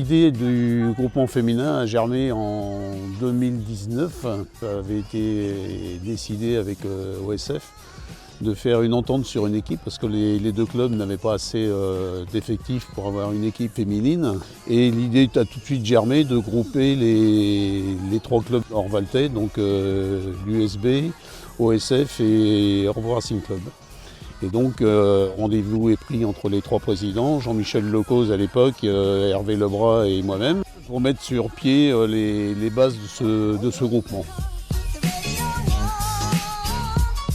L'idée du groupement féminin a germé en 2019. Ça avait été décidé avec OSF de faire une entente sur une équipe parce que les deux clubs n'avaient pas assez d'effectifs pour avoir une équipe féminine. Et l'idée a tout de suite germé de grouper les trois clubs orvaltais, donc l'USB, OSF et Orval Racing Club. Et donc rendez-vous est pris entre les trois présidents, Jean-Michel Lecause à l'époque, Hervé Lebras et moi-même, pour mettre sur pied les bases de ce groupement.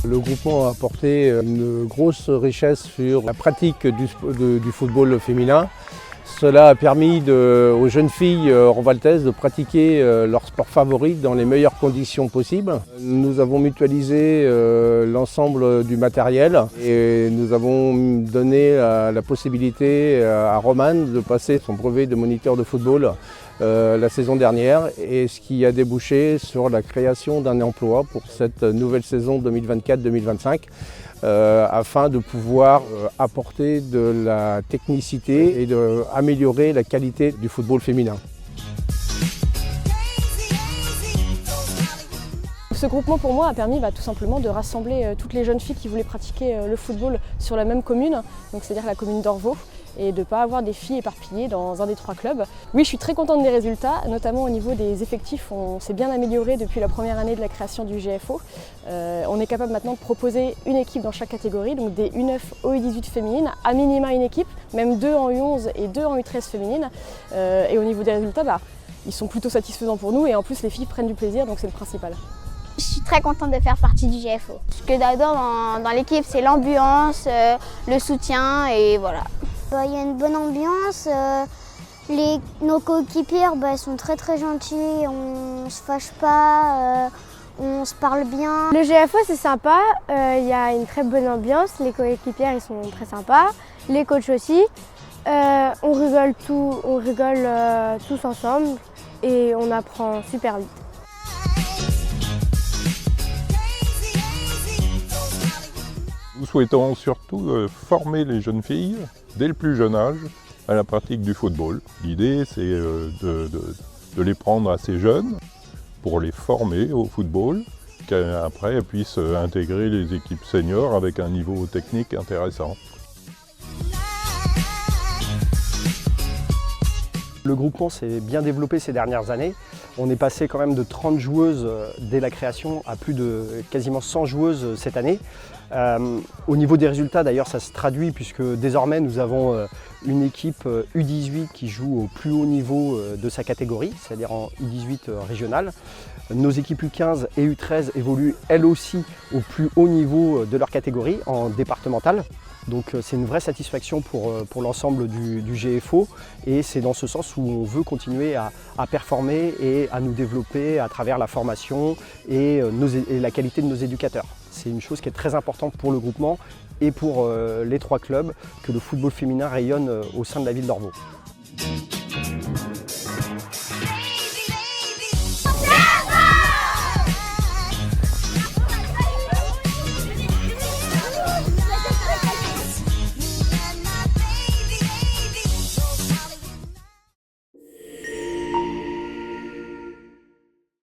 Le groupement a apporté une grosse richesse sur la pratique du football féminin. Cela a permis aux jeunes filles orvaltaises de pratiquer leur sport favori dans les meilleures conditions possibles. Nous avons mutualisé l'ensemble du matériel et nous avons donné la possibilité à Romane de passer son brevet de moniteur de football la saison dernière, et ce qui a débouché sur la création d'un emploi pour cette nouvelle saison 2024-2025 afin de pouvoir apporter de la technicité et d'améliorer la qualité du football féminin. Ce groupement pour moi a permis tout simplement de rassembler toutes les jeunes filles qui voulaient pratiquer le football sur la même commune, c'est-à-dire la commune d'Orvaux, et de ne pas avoir des filles éparpillées dans un des trois clubs. Oui, je suis très contente des résultats, notamment au niveau des effectifs. On s'est bien amélioré depuis la première année de la création du GFO. On est capable maintenant de proposer une équipe dans chaque catégorie, donc des U9 aux U18 féminines, à minima une équipe, même 2 en U11 et 2 en U13 féminines. Et au niveau des résultats, ils sont plutôt satisfaisants pour nous, et en plus les filles prennent du plaisir, donc c'est le principal. Je suis très contente de faire partie du GFO. Ce que j'adore dans l'équipe, c'est l'ambiance, le soutien, et voilà. Il y a une bonne ambiance, nos coéquipières sont très gentils, on ne se fâche pas, on se parle bien. Le GFO c'est sympa, il y a une très bonne ambiance, les coéquipières ils sont très sympas, les coachs aussi. On rigole tous ensemble et on apprend super vite. Nous souhaitons surtout former les jeunes filles, dès le plus jeune âge, à la pratique du football. L'idée, c'est de les prendre assez jeunes pour les former au football, qu'après elles puissent intégrer les équipes seniors avec un niveau technique intéressant. Le groupement s'est bien développé ces dernières années. On est passé quand même de 30 joueuses dès la création à plus de quasiment 100 joueuses cette année. Au niveau des résultats d'ailleurs ça se traduit puisque désormais nous avons une équipe U18 qui joue au plus haut niveau de sa catégorie, c'est-à-dire en U18 régional. Nos équipes U15 et U13 évoluent elles aussi au plus haut niveau de leur catégorie en départemental. Donc c'est une vraie satisfaction pour l'ensemble du GFO, et c'est dans ce sens où on veut continuer à performer et à nous développer à travers la formation et la qualité de nos éducateurs. C'est une chose qui est très importante pour le groupement et pour les trois clubs, que le football féminin rayonne au sein de la ville d'Orvaux.